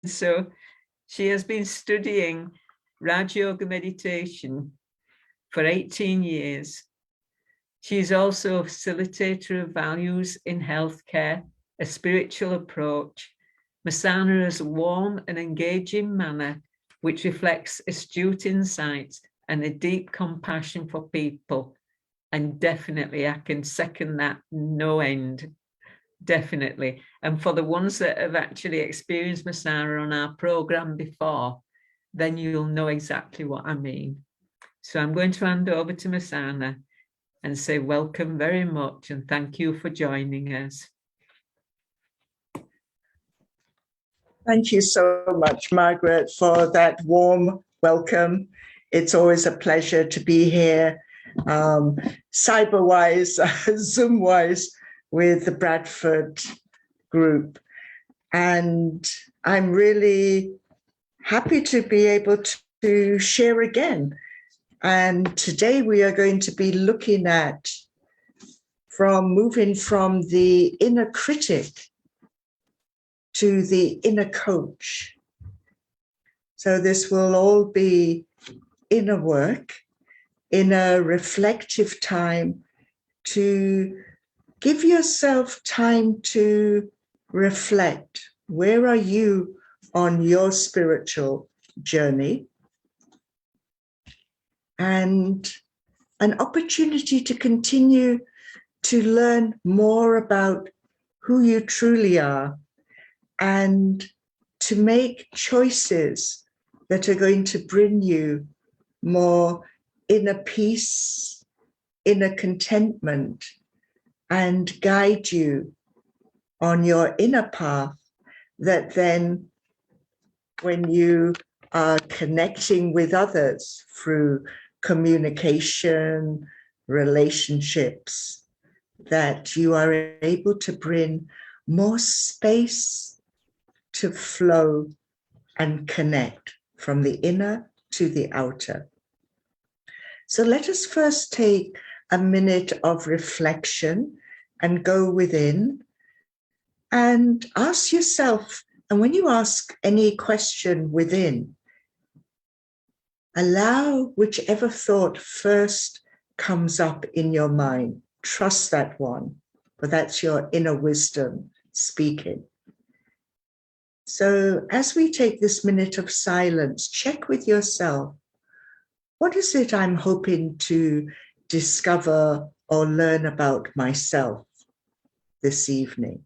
So she has been studying Raj Yoga meditation for 18 years. She is also a facilitator of values in healthcare, a spiritual approach. Masana has a warm and engaging manner which reflects astute insights and a deep compassion for people. And definitely, I can second that no end. Definitely. And for the ones that have actually experienced Masana on our program before, then you'll know exactly what I mean. So I'm going to hand over to Masana and say welcome very much and thank you for joining us. Thank you so much, Margaret, for that warm welcome. It's always a pleasure to be here, cyber-wise, Zoom-wise, with the Bradford group. And I'm really happy to be able to share again. And today we are going to be looking at moving from the inner critic to the inner coach. So this will all be inner work, inner reflective time to give yourself time to reflect. Where are you on your spiritual journey? And an opportunity to continue to learn more about who you truly are and to make choices that are going to bring you more inner peace, inner contentment, and guide you on your inner path that then when you are connecting with others through communication, relationships, that you are able to bring more space to flow and connect from the inner to the outer. So let us first take a minute of reflection and go within and ask yourself, and when you ask any question within, allow whichever thought first comes up in your mind. Trust that one, but that's your inner wisdom speaking. So as we take this minute of silence, check with yourself, what is it I'm hoping to discover or learn about myself this evening?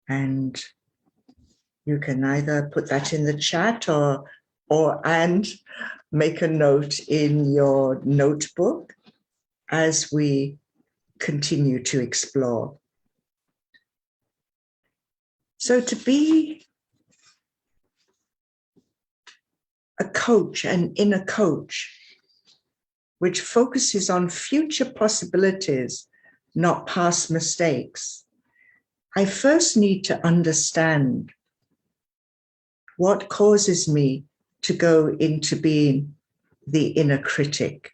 And you can either put that in the chat and make a note in your notebook as we continue to explore. So to be a coach, an inner coach, which focuses on future possibilities, not past mistakes, I first need to understand what causes me to go into being the inner critic,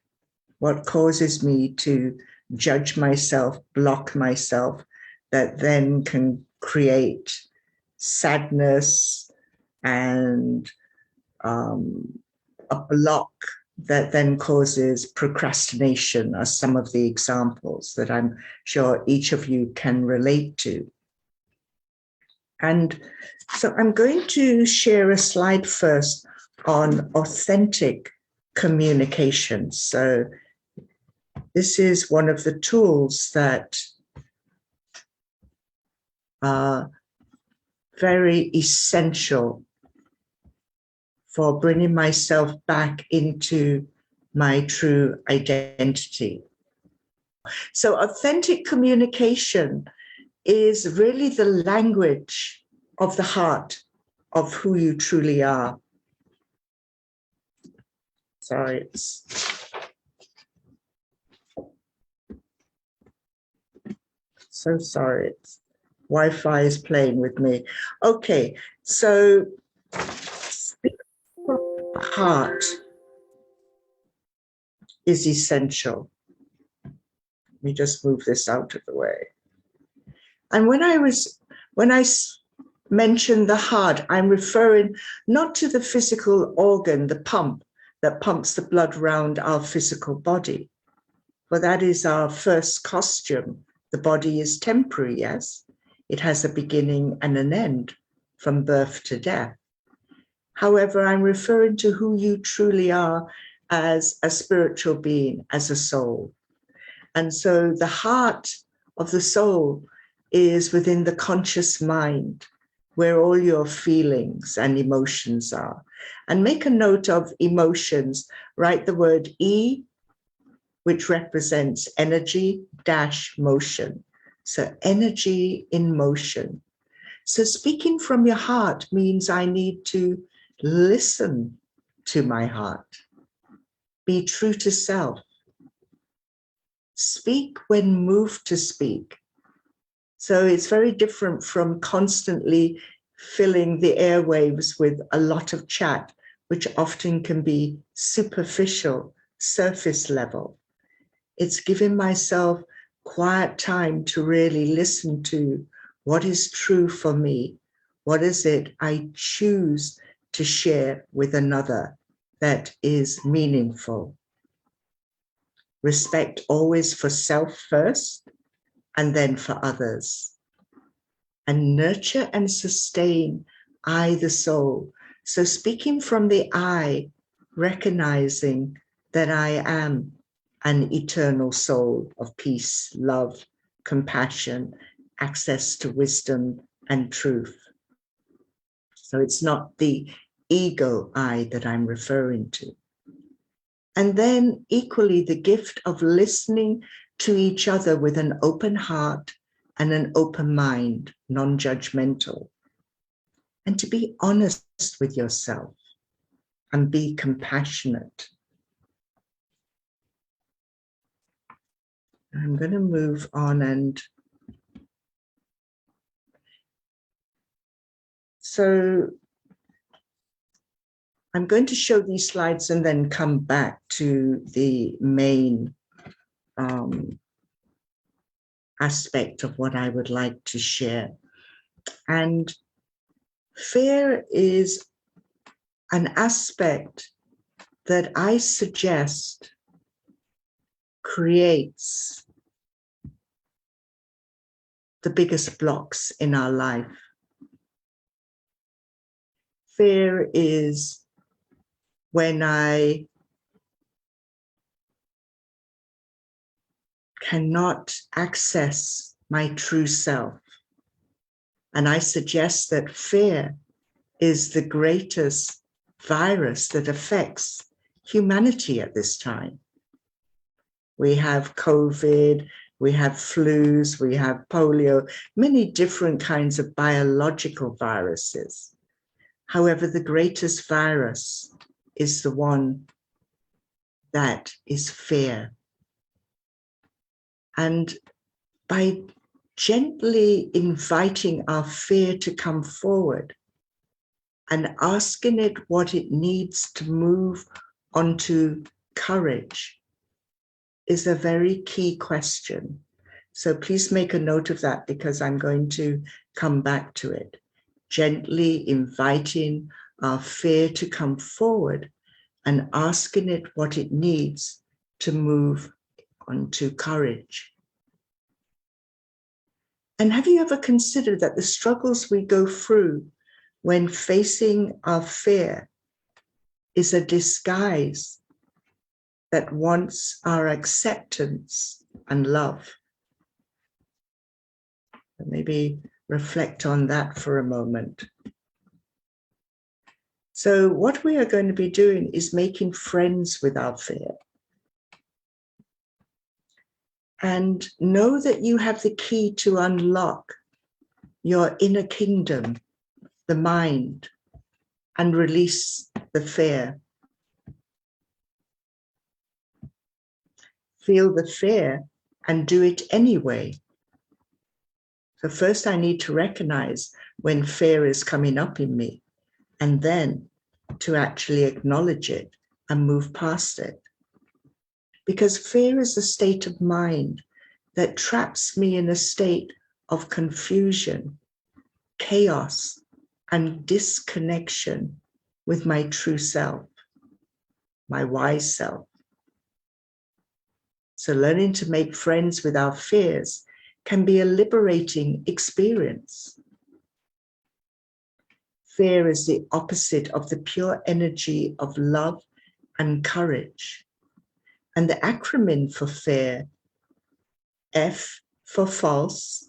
what causes me to judge myself, block myself, that then can create sadness and a block that then causes procrastination are some of the examples that I'm sure each of you can relate to. And so I'm going to share a slide first on authentic communication. So this is one of the tools that are very essential for bringing myself back into my true identity. So authentic communication is really the language of the heart of who you truly are. Sorry. So sorry. Wi-Fi is playing with me. Okay, so heart is essential. Let me just move this out of the way. And when I mention the heart, I'm referring not to the physical organ, the pump that pumps the blood around our physical body, for that is our first costume. The body is temporary, yes. It has a beginning and an end, from birth to death. However, I'm referring to who you truly are as a spiritual being, as a soul. And so the heart of the soul is within the conscious mind, where all your feelings and emotions are. And make a note of emotions. Write the word E, which represents energy dash motion. So energy in motion. So speaking from your heart means I need to listen to my heart. Be true to self. Speak when moved to speak. So it's very different from constantly filling the airwaves with a lot of chat, which often can be superficial, surface level. It's giving myself quiet time to really listen to what is true for me. What is it I choose to share with another that is meaningful? Respect always for self first and then for others. And nurture and sustain I, the soul. So speaking from the I, recognizing that I am an eternal soul of peace, love, compassion, access to wisdom and truth. So it's not the ego I that I'm referring to. And then equally the gift of listening to each other with an open heart and an open mind, non-judgmental. And to be honest with yourself and be compassionate. I'm going to move on, and so I'm going to show these slides and then come back to the main aspect of what I would like to share. And fear is an aspect that I suggest creates the biggest blocks in our life. Fear is when I cannot access my true self. And I suggest that fear is the greatest virus that affects humanity at this time. We have COVID, we have flus, we have polio, many different kinds of biological viruses. However, the greatest virus is the one that is fear. And by gently inviting our fear to come forward and asking it what it needs to move onto courage is a very key question. So please make a note of that, because I'm going to come back to it. Gently inviting our fear to come forward and asking it what it needs to move onto courage. And have you ever considered that the struggles we go through when facing our fear is a disguise that wants our acceptance and love? Maybe reflect on that for a moment. So what we are going to be doing is making friends with our fear. And know that you have the key to unlock your inner kingdom, the mind, and release the fear. Feel the fear and do it anyway. So first I need to recognize when fear is coming up in me, and then to actually acknowledge it and move past it. Because fear is a state of mind that traps me in a state of confusion, chaos, and disconnection with my true self, my wise self. So learning to make friends with our fears can be a liberating experience. Fear is the opposite of the pure energy of love and courage. And the acronym for fear, F for false,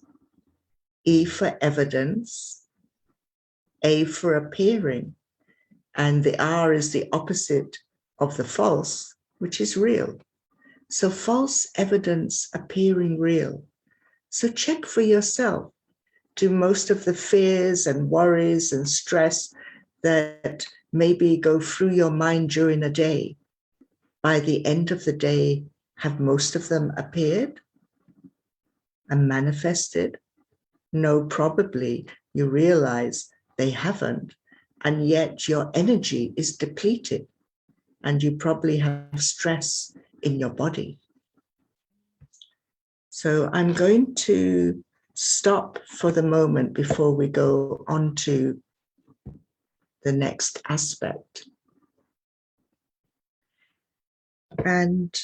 E for evidence, A for appearing, and the R is the opposite of the false, which is real. So false evidence appearing real. So check for yourself. Do most of the fears and worries and stress that maybe go through your mind during a day, by the end of the day, have most of them appeared and manifested? No, probably you realize they haven't, and yet your energy is depleted and you probably have stress in your body. So I'm going to stop for the moment before we go on to the next aspect. And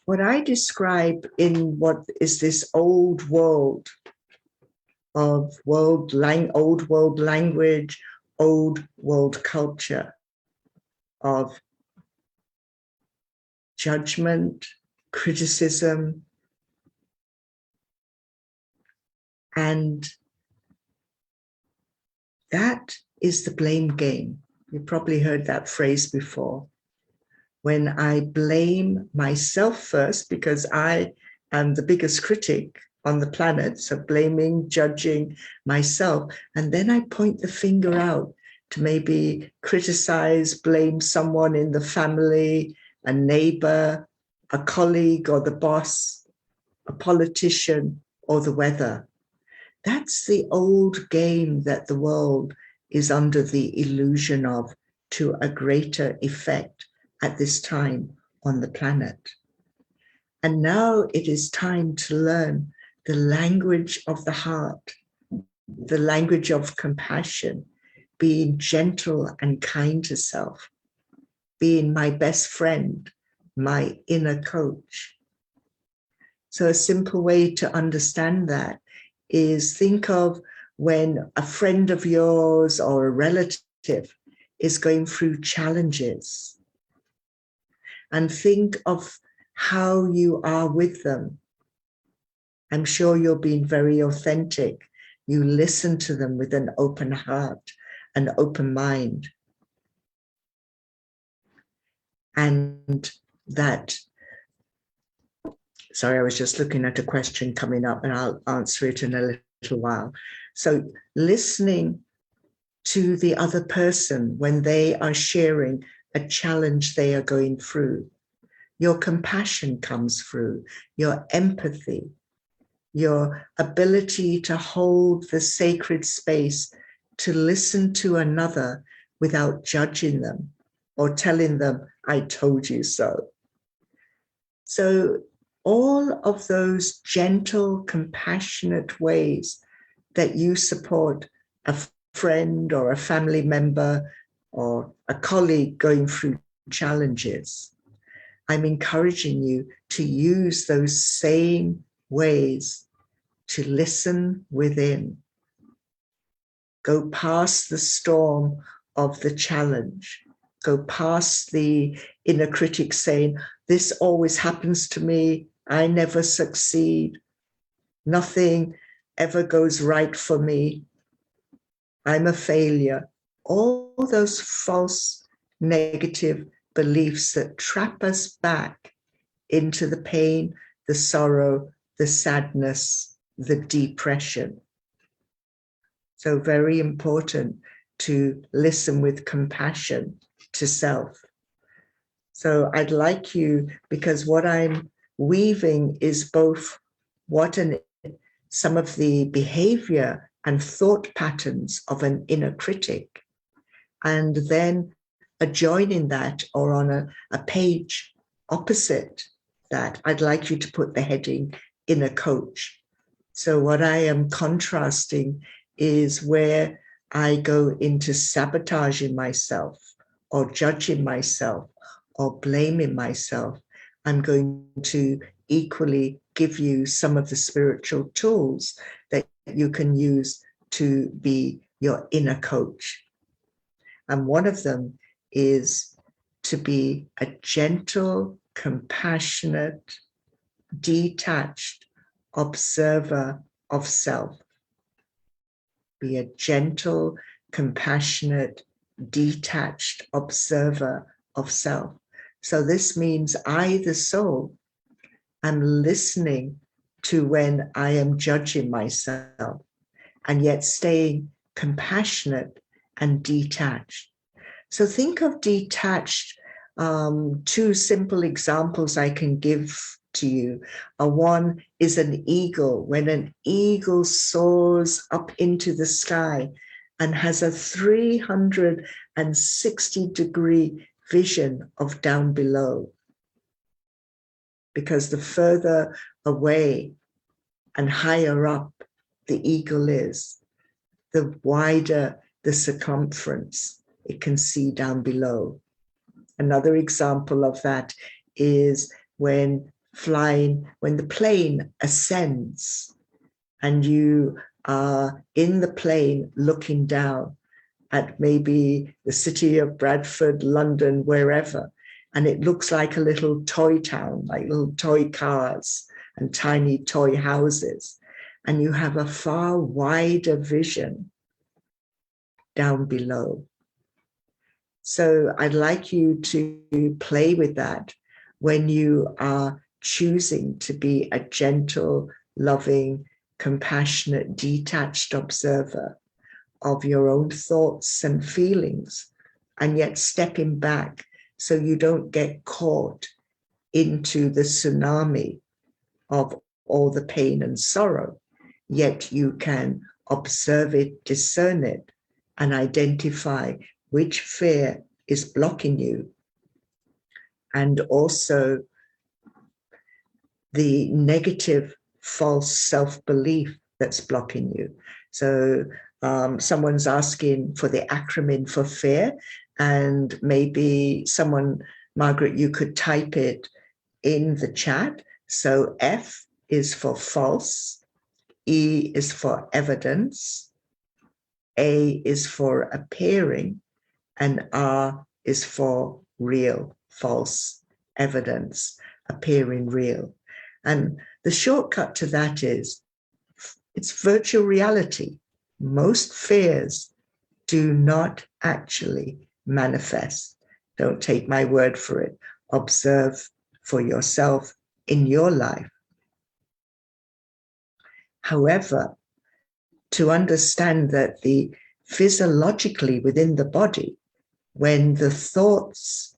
what I describe in what is this old world of old world language, old world culture of judgment, criticism, and that is the blame game. You probably heard that phrase before. When I blame myself first, because I am the biggest critic on the planet, so blaming, judging myself, and then I point the finger out to maybe criticize, blame someone in the family, a neighbor, a colleague or the boss, a politician or the weather. That's the old game that the world is under the illusion of to a greater effect at this time on the planet. And now it is time to learn the language of the heart, the language of compassion, being gentle and kind to self, being my best friend, my inner coach. So a simple way to understand that is think of when a friend of yours or a relative is going through challenges, and think of how you are with them. I'm sure you're being very authentic. You listen to them with an open heart, an open mind. And that, sorry, I was just looking at a question coming up and I'll answer it in a little while. So listening to the other person when they are sharing a challenge they are going through, your compassion comes through, your empathy, your ability to hold the sacred space to listen to another without judging them or telling them, I told you so. So all of those gentle, compassionate ways that you support a friend or a family member or a colleague going through challenges, I'm encouraging you to use those same ways to listen within. Go past the storm of the challenge. Go past the inner critic saying, this always happens to me. I never succeed. Nothing ever goes right for me. I'm a failure. All those false negative beliefs that trap us back into the pain, the sorrow, the sadness, the depression. So very important to listen with compassion to self. So I'd like you, because what I'm weaving is both some of the behavior and thought patterns of an inner critic, and then adjoining that, or on a page opposite that, I'd like you to put the heading inner coach. So what I am contrasting is where I go into sabotaging myself or judging myself or blaming myself. I'm going to equally give you some of the spiritual tools that you can use to be your inner coach. And one of them is to be a gentle, compassionate, detached observer of self. Be a gentle, compassionate, detached observer of self. So this means I, the soul, am listening to when I am judging myself, and yet staying compassionate and detached. So think of detached. Two simple examples I can give to you. One is an eagle. When an eagle soars up into the sky and has a 360-degree vision of down below, because the further away and higher up the eagle is, the wider the circumference it can see down below. Another example of that is when the plane ascends and you are in the plane looking down at maybe the city of Bradford, London, wherever, and it looks like a little toy town, like little toy cars and tiny toy houses, and you have a far wider vision down below. So I'd like you to play with that when you are choosing to be a gentle, loving, compassionate, detached observer of your own thoughts and feelings, and yet stepping back so you don't get caught into the tsunami of all the pain and sorrow, yet you can observe it, discern it, and identify which fear is blocking you, and also the negative false self-belief that's blocking you. So someone's asking for the acronym for fear, and maybe someone, Margaret, you could type it in the chat. So F is for false, E is for evidence, A is for appearing, and R is for real, false, evidence, appearing real. And the shortcut to that is, it's virtual reality. Most fears do not actually manifest. Don't take my word for it. Observe for yourself in your life. However, to understand that physiologically within the body, when the thoughts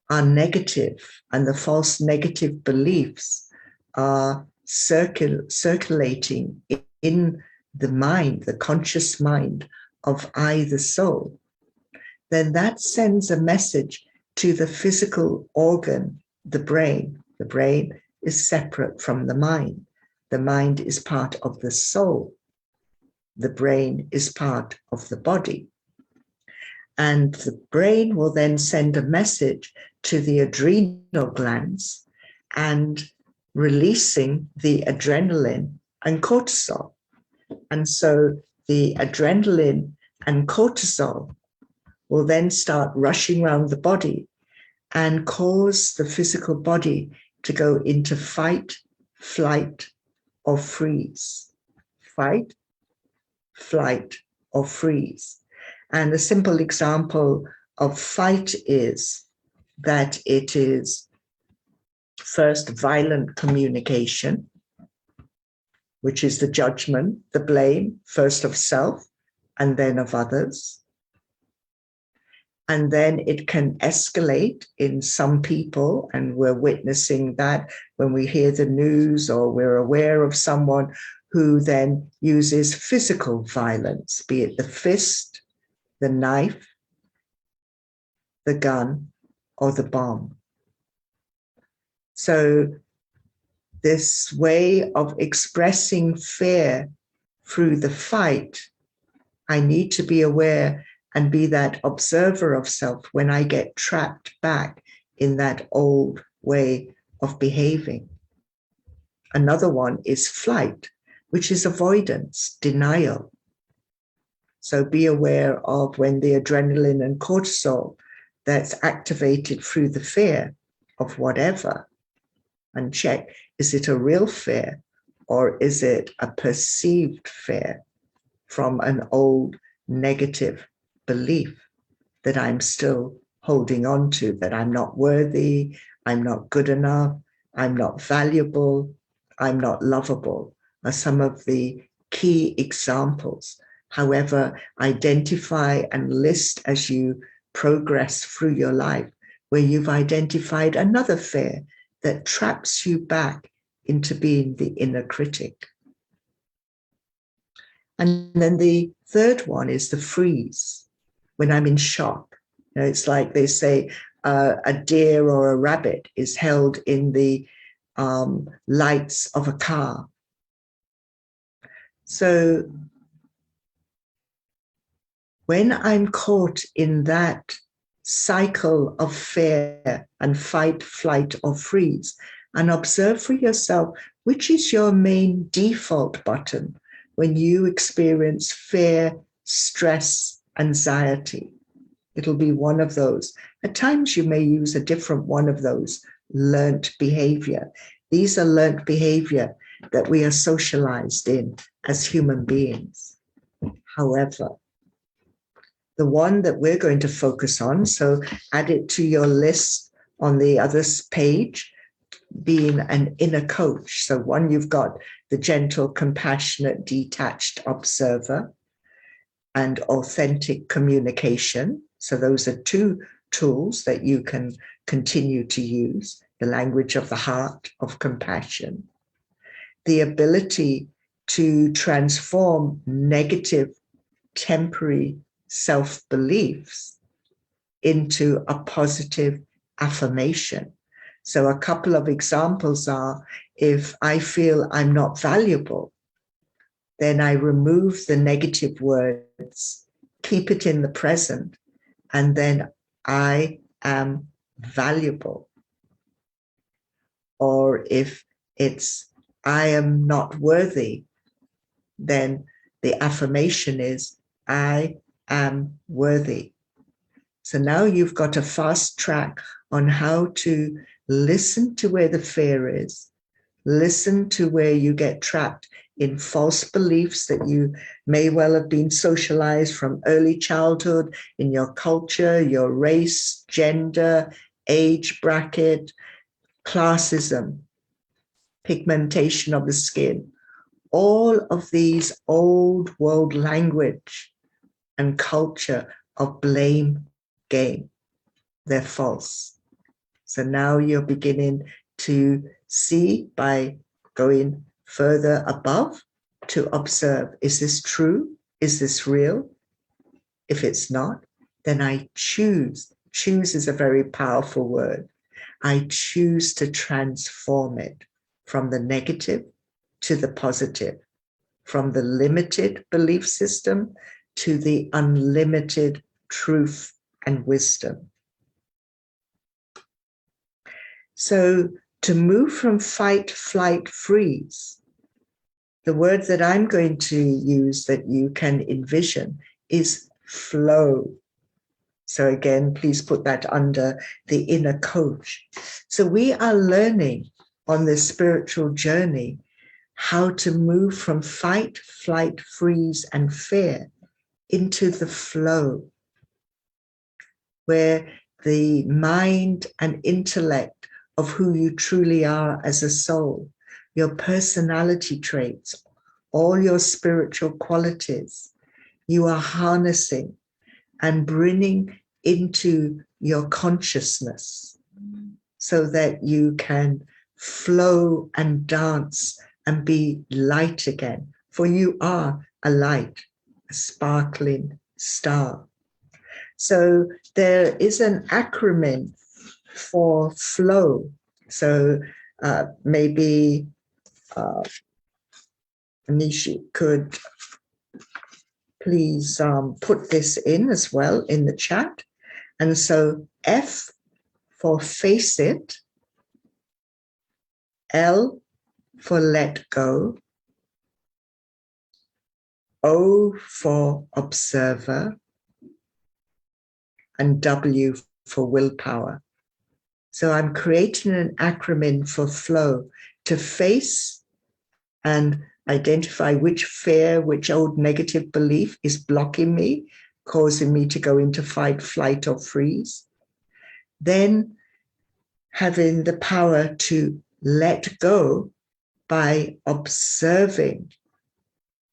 are negative and the false negative beliefs are circulating in the mind, the conscious mind of I, the soul, then that sends a message to the physical organ, the brain. The brain is separate from the mind. The mind is part of the soul. The brain is part of the body. And the brain will then send a message to the adrenal glands and releasing the adrenaline and cortisol. And so the adrenaline and cortisol will then start rushing around the body and cause the physical body to go into fight, flight, or freeze. Fight, flight, or freeze. And a simple example of fight is that it is first violent communication, which is the judgment, the blame, first of self and then of others. And then it can escalate in some people, and we're witnessing that when we hear the news or we're aware of someone who then uses physical violence, be it the fist, the knife, the gun, or the bomb. So this way of expressing fear through the fight, I need to be aware and be that observer of self when I get trapped back in that old way of behaving. Another one is flight, which is avoidance, denial. So be aware of when the adrenaline and cortisol that's activated through the fear of whatever, and check, is it a real fear or is it a perceived fear from an old negative belief that I'm still holding on to, that I'm not worthy, I'm not good enough, I'm not valuable, I'm not lovable, are some of the key examples. However, identify and list as you progress through your life where you've identified another fear that traps you back into being the inner critic. And then the third one is the freeze, when I'm in shock. You know, it's like they say a deer or a rabbit is held in the lights of a car. So when I'm caught in that cycle of fear and fight, flight, or freeze, and observe for yourself, which is your main default button when you experience fear, stress, anxiety. It'll be one of those. At times you may use a different one of those learnt behavior. These are learnt behavior that we are socialized in as human beings. However, the one that we're going to focus on, so add it to your list on the other page, being an inner coach. So one, you've got the gentle, compassionate, detached observer and authentic communication. So those are two tools that you can continue to use: the language of the heart, of compassion, the ability to transform negative, temporary self-beliefs into a positive affirmation. So a couple of examples are, if I feel I'm not valuable, then I remove the negative words, keep it in the present, and then I am valuable. Or if it's I am not worthy, then the affirmation is I am worthy. So now you've got a fast track on how to listen to where the fear is, listen to where you get trapped in false beliefs that you may well have been socialized from early childhood in your culture, your race, gender, age bracket, classism, pigmentation of the skin, all of these old world language and culture of blame game. They're false. So now you're beginning to see by going further above to observe, is this true? Is this real? If it's not, then I choose. Choose is a very powerful word. I choose to transform it from the negative to the positive, from the limited belief system to the unlimited truth and wisdom. So to move from fight, flight, freeze, the word that I'm going to use that you can envision is flow. So again, please put that under the inner coach. So we are learning on this spiritual journey how to move from fight, flight, freeze, and fear into the flow, where the mind and intellect of who you truly are as a soul, your personality traits, all your spiritual qualities, you are harnessing and bringing into your consciousness so that you can flow and dance and be light again. For you are a light, a sparkling star. So there is an acronym for flow. So maybe Nishi could please put this in as well in the chat. And so F for face it, L for let go, O for observer, and W for willpower. So I'm creating an acronym for flow to face and identify which fear, which old negative belief is blocking me, causing me to go into fight, flight, or freeze. Then having the power to let go by observing.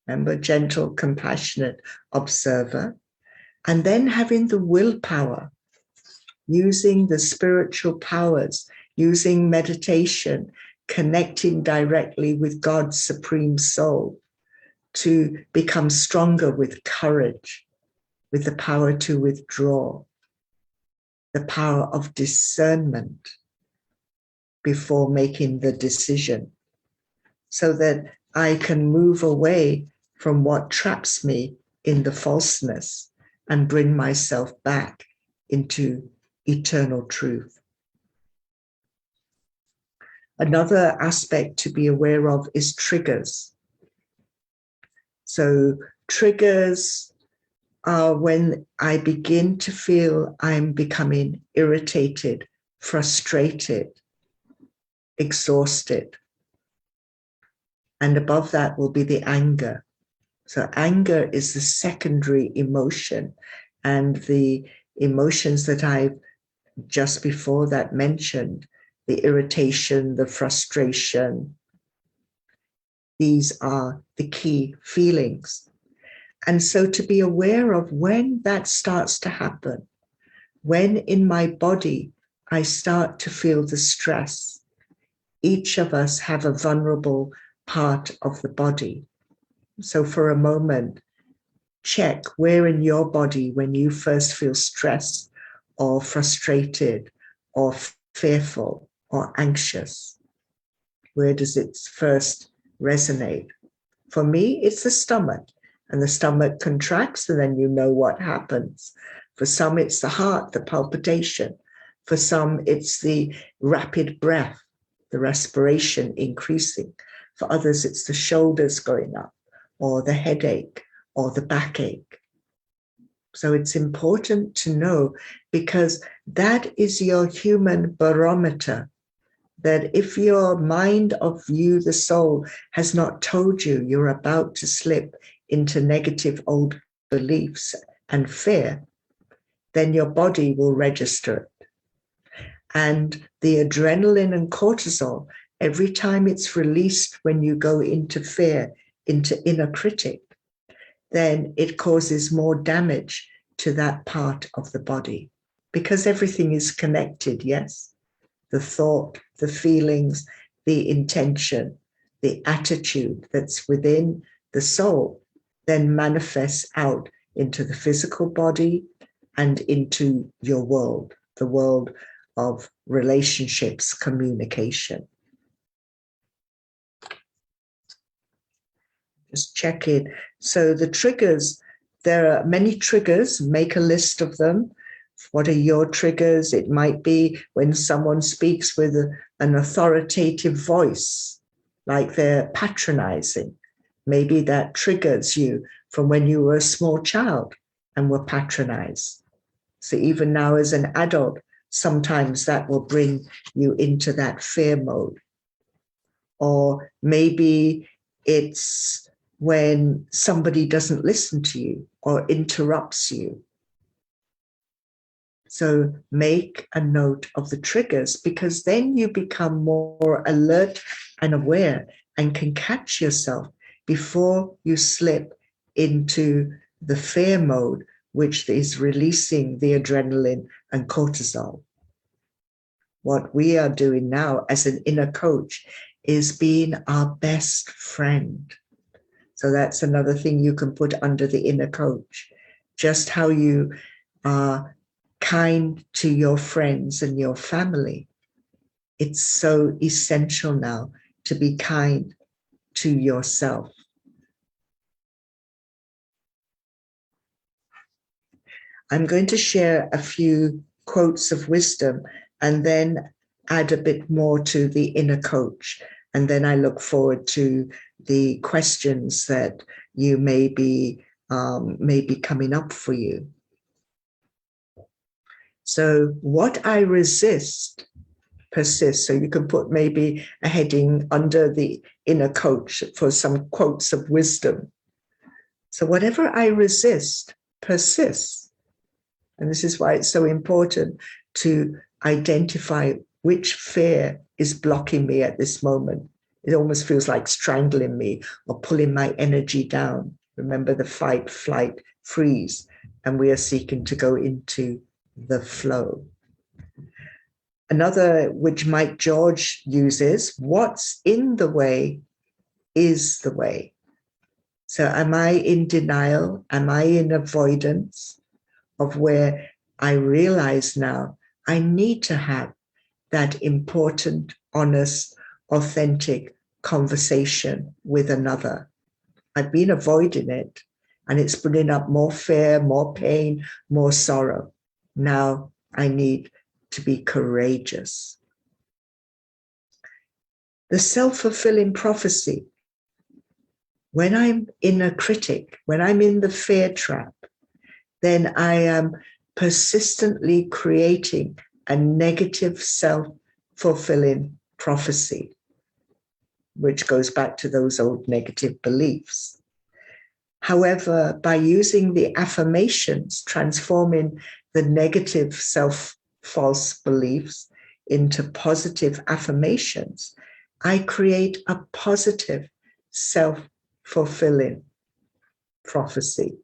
Remember, gentle, compassionate observer. And then having the willpower, using the spiritual powers, using meditation, connecting directly with God's supreme soul to become stronger with courage, with the power to withdraw, the power of discernment before making the decision, so that I can move away from what traps me in the falseness and bring myself back into eternal truth. Another aspect to be aware of is triggers. So triggers are when I begin to feel I'm becoming irritated, frustrated, exhausted. And above that will be the anger. So anger is the secondary emotion, and the emotions that I've just before that mentioned, the irritation, the frustration, these are the key feelings. And so to be aware of when that starts to happen, when in my body I start to feel the stress. Each of us have a vulnerable part of the body. So for a moment, check where in your body, when you first feel stressed or frustrated or fearful or anxious, where does it first resonate? For me, it's the stomach, and the stomach contracts, and then you know what happens. For some, it's the heart, the palpitation. For some, it's the rapid breath, the respiration increasing. For others, it's the shoulders going up, or the headache, or the backache. So it's important to know, because that is your human barometer, that if your mind of you, the soul, has not told you you're about to slip into negative old beliefs and fear, then your body will register it. And the adrenaline and cortisol, every time it's released when you go into fear, into inner critic, then it causes more damage to that part of the body, because everything is connected, yes? The thought, the feelings, the intention, the attitude that's within the soul then manifests out into the physical body and into your world, the world of relationships, communication. Just check in. So the triggers, there are many triggers, make a list of them. What are your triggers? It might be when someone speaks with an authoritative voice, like they're patronizing. Maybe that triggers you from when you were a small child and were patronized. So even now as an adult, sometimes that will bring you into that fear mode. Or maybe it's when somebody doesn't listen to you or interrupts you. So make a note of the triggers, because then you become more alert and aware and can catch yourself before you slip into the fear mode, which is releasing the adrenaline and cortisol. What we are doing now as an inner coach is being our best friend. So that's another thing you can put under the inner coach. Just how you are kind to your friends and your family. It's so essential now to be kind to yourself. I'm going to share a few quotes of wisdom and then add a bit more to the inner coach. And then I look forward to the questions that you may be coming up for you. So what I resist persists. So you can put maybe a heading under the inner coach for some quotes of wisdom. So whatever I resist persists. And this is why it's so important to identify which fear is blocking me at this moment. It almost feels like strangling me or pulling my energy down. Remember the fight, flight, freeze. And we are seeking to go into the flow. Another, which Mike George uses, what's in the way is the way. So am I in denial? Am I in avoidance of where I realize now I need to have that important, honest, authentic conversation with another? I've been avoiding it, and it's bringing up more fear, more pain, more sorrow. Now I need to be courageous. The self-fulfilling prophecy. When I'm inner critic, when I'm in the fear trap, then I am persistently creating a negative self-fulfilling prophecy, which goes back to those old negative beliefs. However, by using the affirmations, transforming the negative false beliefs into positive affirmations, I create a positive self-fulfilling prophecy,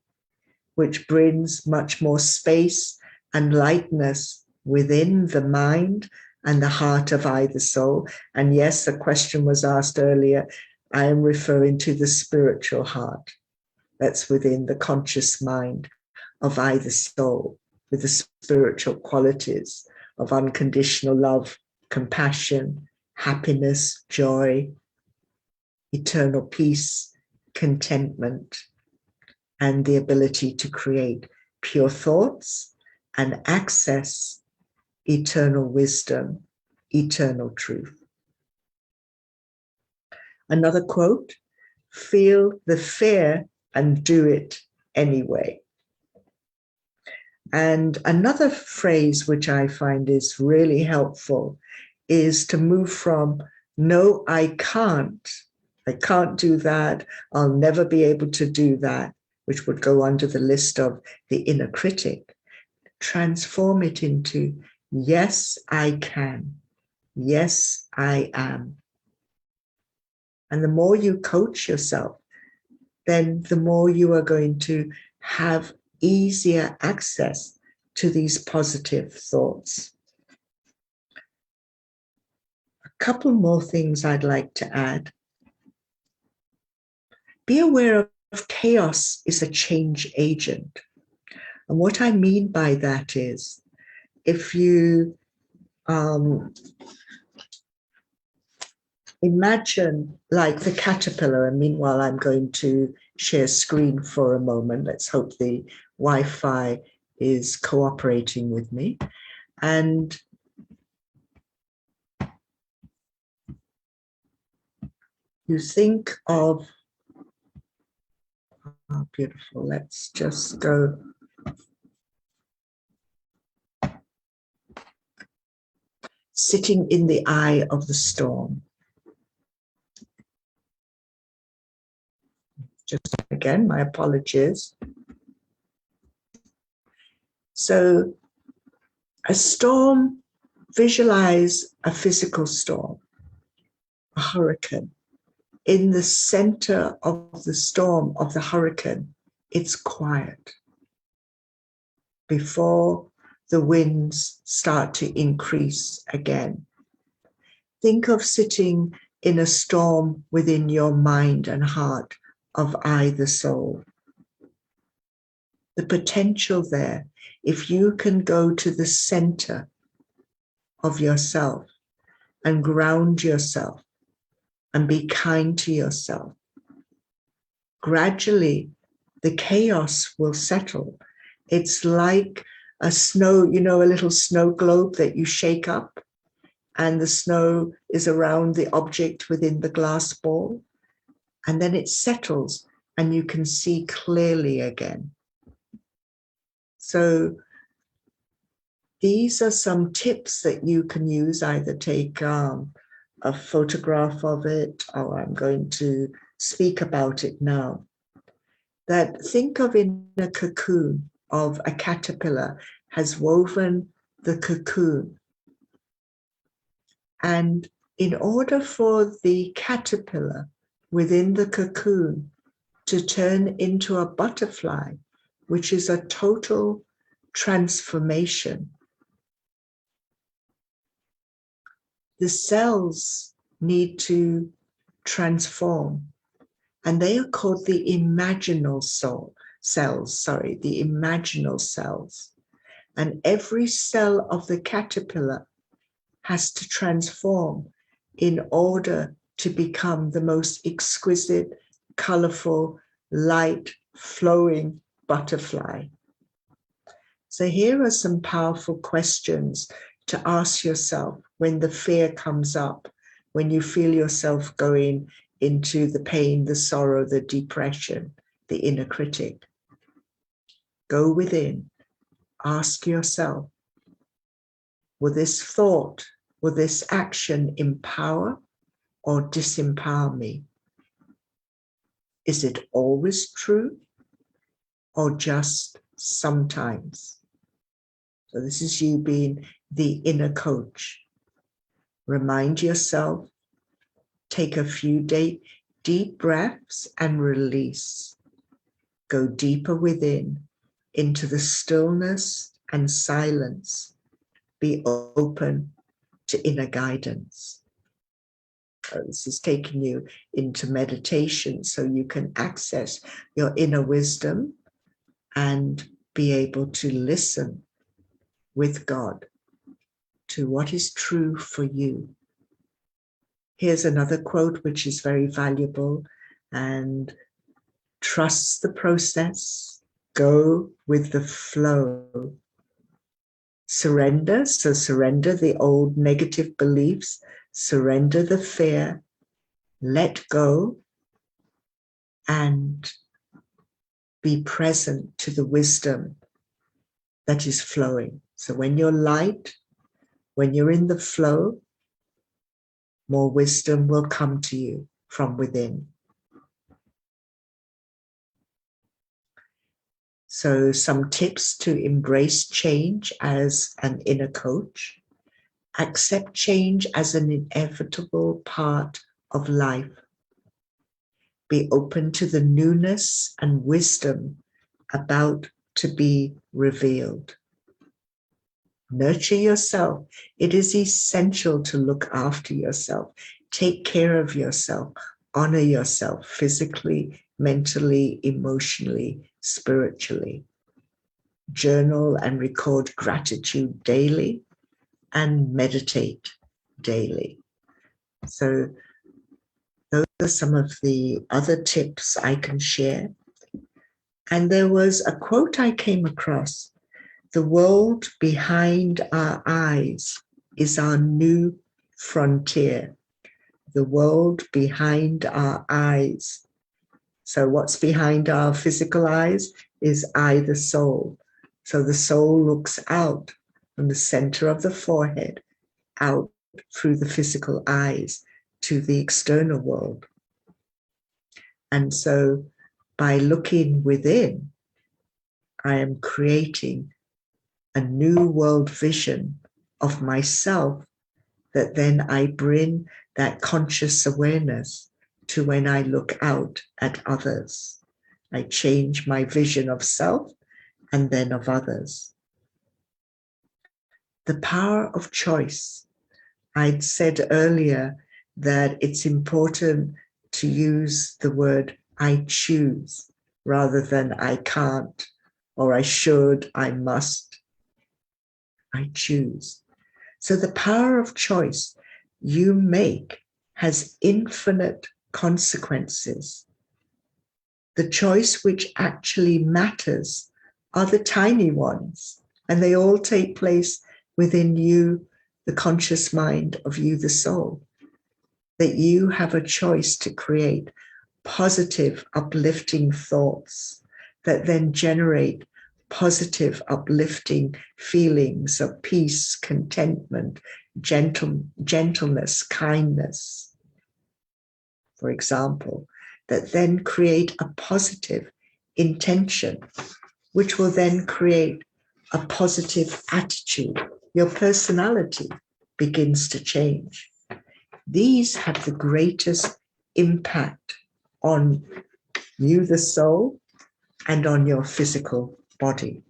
which brings much more space and lightness within the mind and the heart of either soul. And yes, the question was asked earlier, I am referring to the spiritual heart that's within the conscious mind of either soul, with the spiritual qualities of unconditional love, compassion, happiness, joy, eternal peace, contentment, and the ability to create pure thoughts and access eternal wisdom, eternal truth. Another quote, feel the fear and do it anyway. And another phrase which I find is really helpful is to move from, no, I can't do that, I'll never be able to do that, which would go under the list of the inner critic. Transform it into, yes, I can. Yes, I am. And the more you coach yourself, then the more you are going to have easier access to these positive thoughts. A couple more things I'd like to add. Be aware of chaos is a change agent. And what I mean by that is, if you imagine like the caterpillar, and meanwhile I'm going to share screen for a moment. Let's hope the Wi-Fi is cooperating with me. And you think of, oh, beautiful, let's just go. Sitting in the eye of the storm. Just again, my apologies. So a storm, visualize a physical storm, a hurricane. In the center of the storm, of the hurricane, it's quiet. before the winds start to increase again. Think of sitting in a storm within your mind and heart of I, the soul. The potential there, if you can go to the center of yourself and ground yourself and be kind to yourself, gradually the chaos will settle. It's like a snow, you know, a little snow globe that you shake up and the snow is around the object within the glass ball, and then it settles and you can see clearly again. So these are some tips that you can use. Either take a photograph of it, or I'm going to speak about it now. That think of in a cocoon of a caterpillar has woven the cocoon. And in order for the caterpillar within the cocoon to turn into a butterfly, which is a total transformation, the cells need to transform. And they are called the imaginal cells. And every cell of the caterpillar has to transform in order to become the most exquisite, colorful, light, flowing butterfly. So here are some powerful questions to ask yourself when the fear comes up, when you feel yourself going into the pain, the sorrow, the depression, the inner critic. Go within, ask yourself, will this thought, will this action empower or disempower me? Is it always true or just sometimes? So this is you being the inner coach. Remind yourself, take a few deep breaths and release. Go deeper within into the stillness and silence. Be open to inner guidance. This is taking you into meditation so you can access your inner wisdom and be able to listen with God to what is true for you. Here's another quote which is very valuable: and trust the process, go with the flow. Surrender, so surrender the old negative beliefs, surrender the fear, let go, and be present to the wisdom that is flowing. So when you're light, when you're in the flow, more wisdom will come to you from within. So some tips to embrace change as an inner coach. Accept change as an inevitable part of life. Be open to the newness and wisdom about to be revealed. Nurture yourself. It is essential to look after yourself. Take care of yourself. Honor yourself physically, mentally, emotionally, spiritually. Journal and record gratitude daily and meditate daily. So those are some of the other tips I can share. And there was a quote I came across: the world behind our eyes is our new frontier. The world behind our eyes. So what's behind our physical eyes is I, the soul. So the soul looks out from the center of the forehead, out through the physical eyes to the external world. And so by looking within, I am creating a new world vision of myself that then I bring that conscious awareness to when I look out at others. I change my vision of self and then of others. the power of choice. I'd said earlier that it's important to use the word I choose rather than I can't, or I should, I must. I choose. So the power of choice you make has infinite consequences. The choice which actually matters are the tiny ones, and they all take place within you, the conscious mind of you, the soul. That you have a choice to create positive, uplifting thoughts that then generate positive, uplifting feelings of peace, contentment, gentleness, kindness, for example, that then create a positive intention, which will then create a positive attitude. Your personality begins to change. These have the greatest impact on you, the soul, and on your physical body.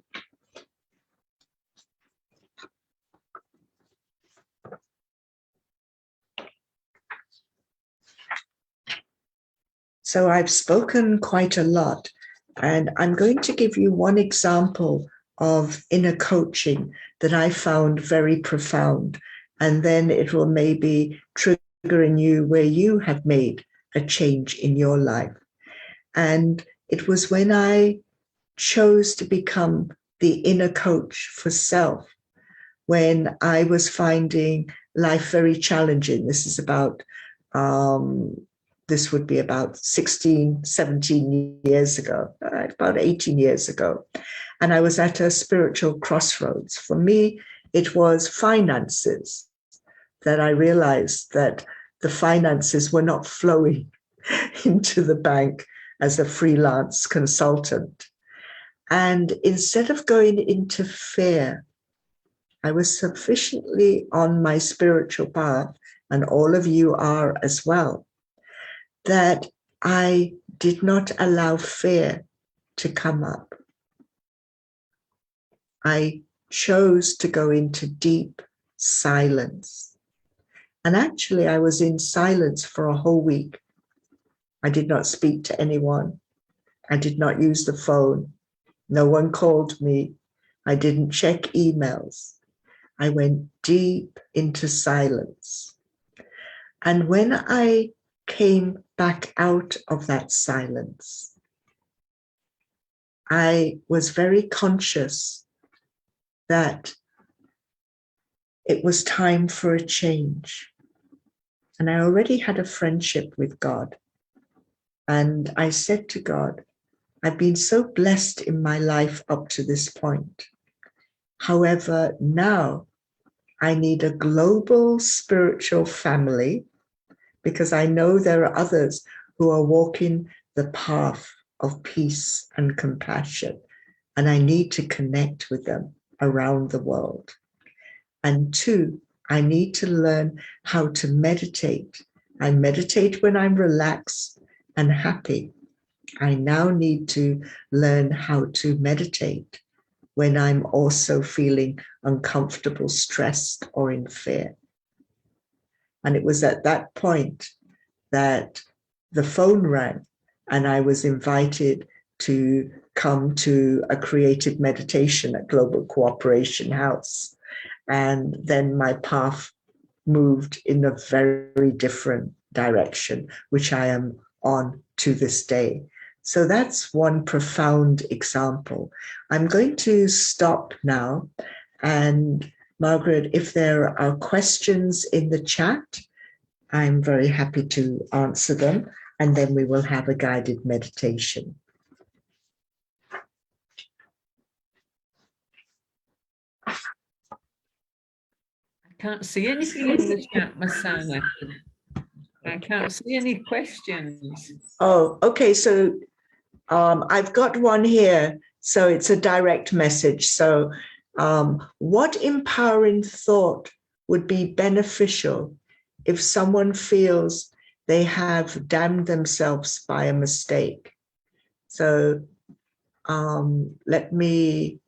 So I've spoken quite a lot, and I'm going to give you one example of inner coaching that I found very profound, and then it will maybe trigger in you where you have made a change in your life. And it was when I chose to become the inner coach for self, when I was finding life very challenging. This is about, this would be about 16, 17 years ago, about 18 years ago. And I was at a spiritual crossroads. For me, it was finances, that I realized that the finances were not flowing into the bank as a freelance consultant. And instead of going into fear, I was sufficiently on my spiritual path, and all of you are as well, that I did not allow fear to come up. I chose to go into deep silence. And actually, I was in silence for a whole week. I did not speak to anyone. I did not use the phone. No one called me. I didn't check emails. I went deep into silence. And when I came back out of that silence, I was very conscious that it was time for a change. And I already had a friendship with God. And I said to God, I've been so blessed in my life up to this point. However, now I need a global spiritual family, because I know there are others who are walking the path of peace and compassion, and I need to connect with them around the world. And two, I need to learn how to meditate. I meditate when I'm relaxed and happy. I now need to learn how to meditate when I'm also feeling uncomfortable, stressed, or in fear. And it was at that point that the phone rang, and I was invited to come to a creative meditation at Global Cooperation House. And then my path moved in a very different direction, which I am on to this day. So that's one profound example. I'm going to stop now. And Margaret, if there are questions in the chat, I'm very happy to answer them. And then we will have a guided meditation. I can't see anything in the chat, Masana. I can't see any questions. Oh, okay. So I've got one here. So it's a direct message. So what empowering thought would be beneficial if someone feels they have damned themselves by a mistake? So let me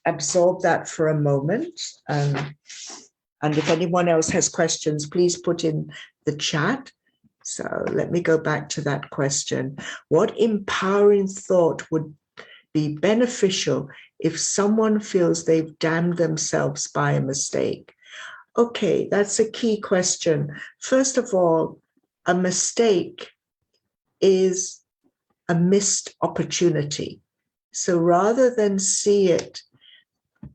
absorb that for a moment. And if anyone else has questions, please put in the chat. So let me go back to that question. What empowering thought would be beneficial if someone feels they've damned themselves by a mistake? Okay, that's a key question. First of all, a mistake is a missed opportunity. So rather than see it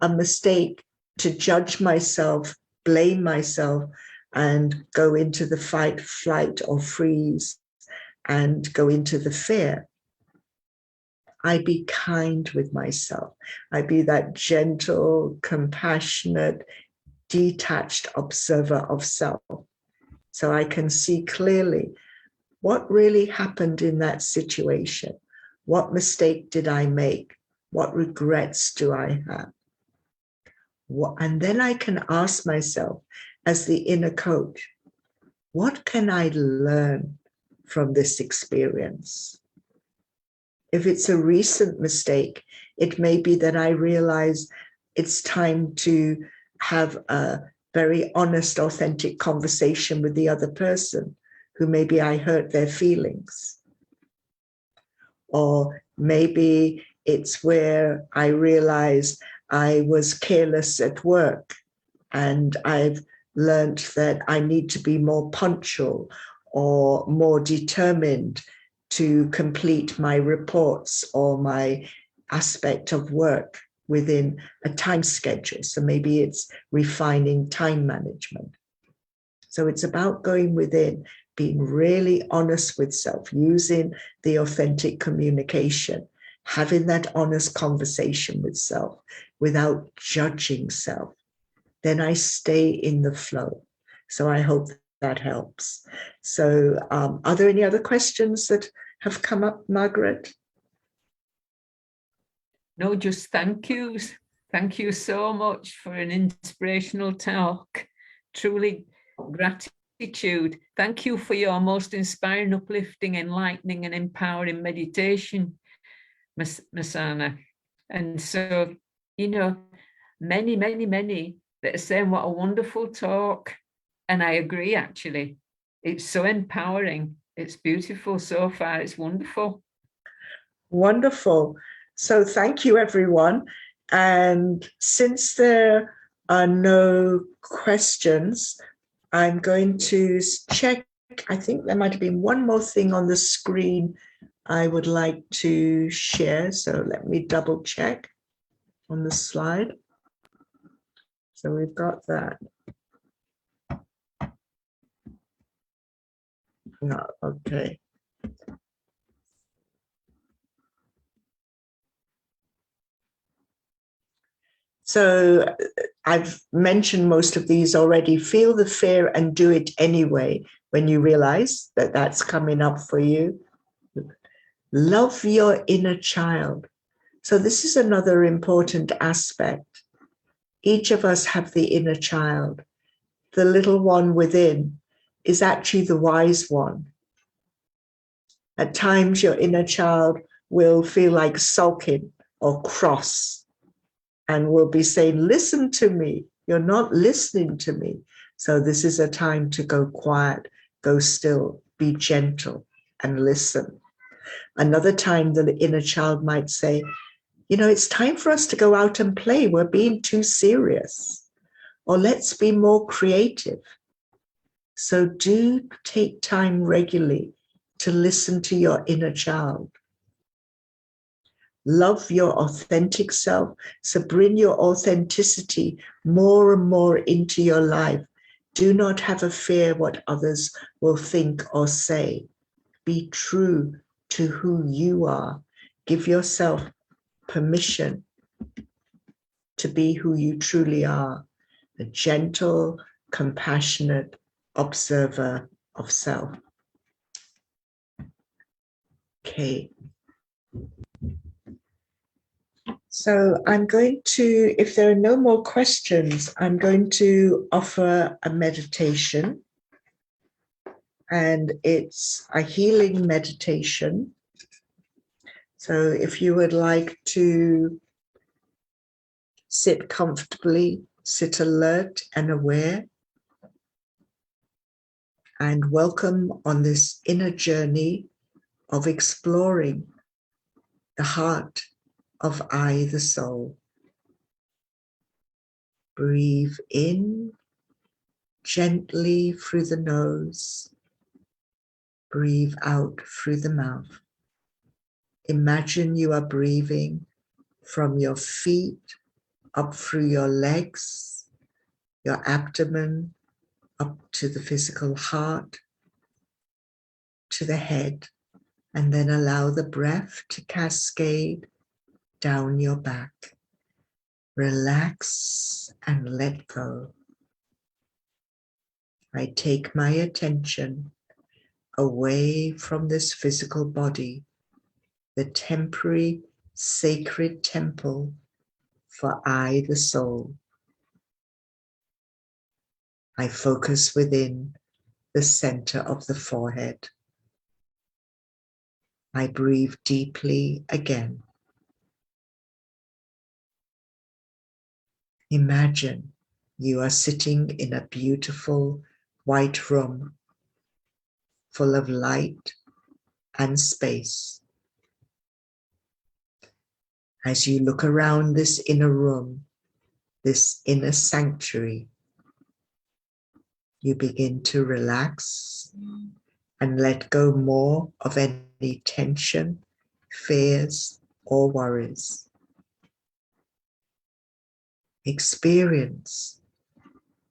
a mistake to judge myself, blame myself, and go into the fight, flight, or freeze, and go into the fear, I be kind with myself. I be that gentle, compassionate, detached observer of self. So I can see clearly what really happened in that situation. What mistake did I make? What regrets do I have? And then I can ask myself, as the inner coach, what can I learn from this experience? If it's a recent mistake, it may be that I realize it's time to have a very honest, authentic conversation with the other person who maybe I hurt their feelings. Or maybe it's where I realized I was careless at work and I've learned that I need to be more punctual or more determined to complete my reports or my aspect of work within a time schedule. So maybe it's refining time management. So it's about going within, being really honest with self, using the authentic communication, having that honest conversation with self without judging self. Then I stay in the flow. So I hope that helps. So are there any other questions that have come up, Margaret? No, just thank yous. Thank you so much for an inspirational talk. Truly gratitude. Thank you for your most inspiring, uplifting, enlightening, and empowering meditation, Masana. And so, you know, many that are saying what a wonderful talk. And I agree, actually. It's so empowering. It's beautiful so far. It's wonderful. Wonderful. So thank you, everyone. And since there are no questions, I'm going to check. I think there might have been one more thing on the screen I would like to share. So let me double check on the slide. So we've got that. No, okay. So I've mentioned most of these already. Feel the fear and do it anyway when you realize that that's coming up for you. Love your inner child. So this is another important aspect. Each of us have the inner child. The little one within is actually the wise one. At times, your inner child will feel like sulking or cross and will be saying, listen to me. You're not listening to me. So this is a time to go quiet, go still, be gentle, and listen. Another time, the inner child might say, you know, it's time for us to go out and play. We're being too serious. Or let's be more creative. So do take time regularly to listen to your inner child. Love your authentic self. So bring your authenticity more and more into your life. Do not have a fear what others will think or say. Be true to who you are. Give yourself permission to be who you truly are, a gentle, compassionate observer of self. Okay. So I'm going to, if there are no more questions, I'm going to offer a meditation. And it's a healing meditation. So if you would like to Sit comfortably, sit alert and aware, and welcome on this inner journey of exploring the heart of I, the soul. Breathe in gently through the nose. Breathe out through the mouth. Imagine you are breathing from your feet up through your legs, your abdomen, up to the physical heart, to the head, and then allow the breath to cascade down your back. Relax and let go. I take my attention away from this physical body, the temporary sacred temple for I, the soul. I focus within the center of the forehead. I breathe deeply again. Imagine you are sitting in a beautiful white room full of light and space. As you look around this inner room, this inner sanctuary, you begin to relax and let go more of any tension, fears, or worries. Experience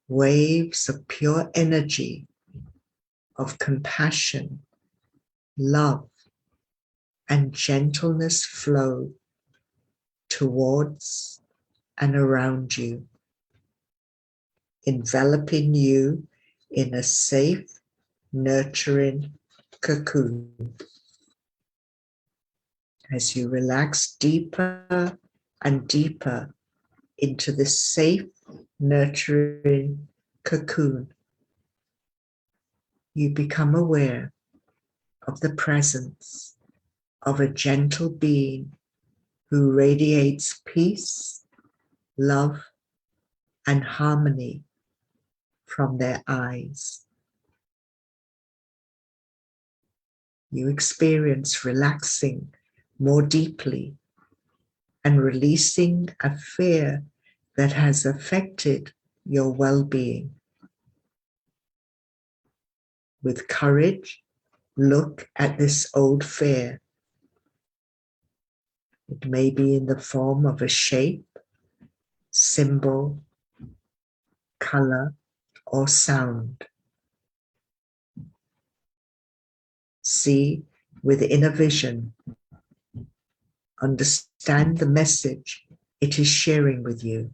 waves of pure energy, of compassion, love, and gentleness flow towards and around you, enveloping you in a safe, nurturing cocoon. As you relax deeper and deeper into this safe, nurturing cocoon, you become aware of the presence of a gentle being who radiates peace, love, and harmony from their eyes. You experience relaxing more deeply and releasing a fear that has affected your well-being. With courage, look at this old fear. It may be in the form of a shape, symbol, color, or sound. See with inner vision. Understand the message it is sharing with you.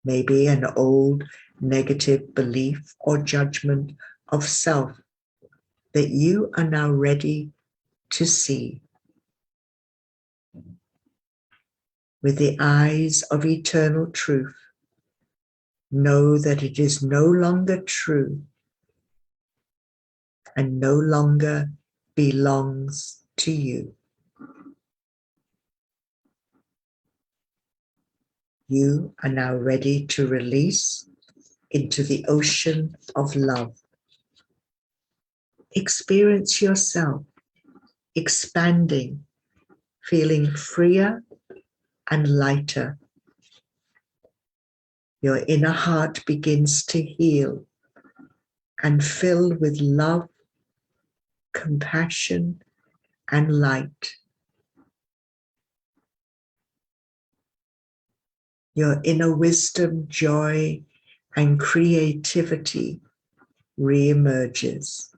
Maybe an old negative belief or judgment of self that you are now ready to see. With the eyes of eternal truth, know that it is no longer true and no longer belongs to you. You are now ready to release into the ocean of love. Experience yourself expanding, feeling freer and lighter. Your inner heart begins to heal and fill with love, compassion, and light. Your inner wisdom, joy, and creativity re-emerges.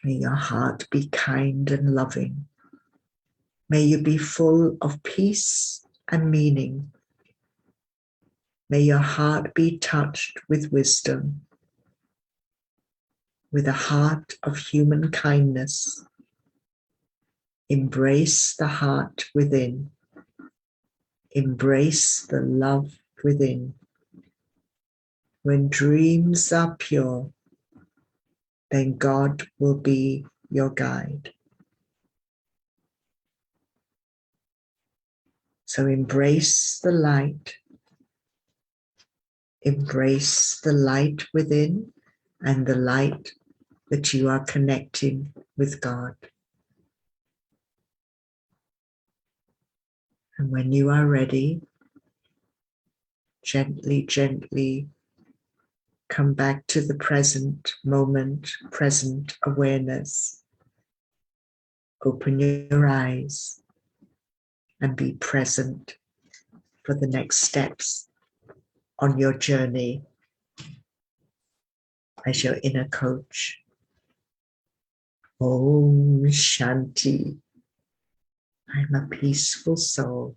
May your heart be kind and loving. May you be full of peace and meaning. May your heart be touched with wisdom, with a heart of human kindness. Embrace the heart within. Embrace the love within. When dreams are pure, then God will be your guide. So embrace the light. Embrace the light within and the light that you are connecting with God. And when you are ready, gently, gently come back to the present moment, present awareness. Open your eyes and be present for the next steps on your journey as your inner coach. Om Shanti. I'm a peaceful soul.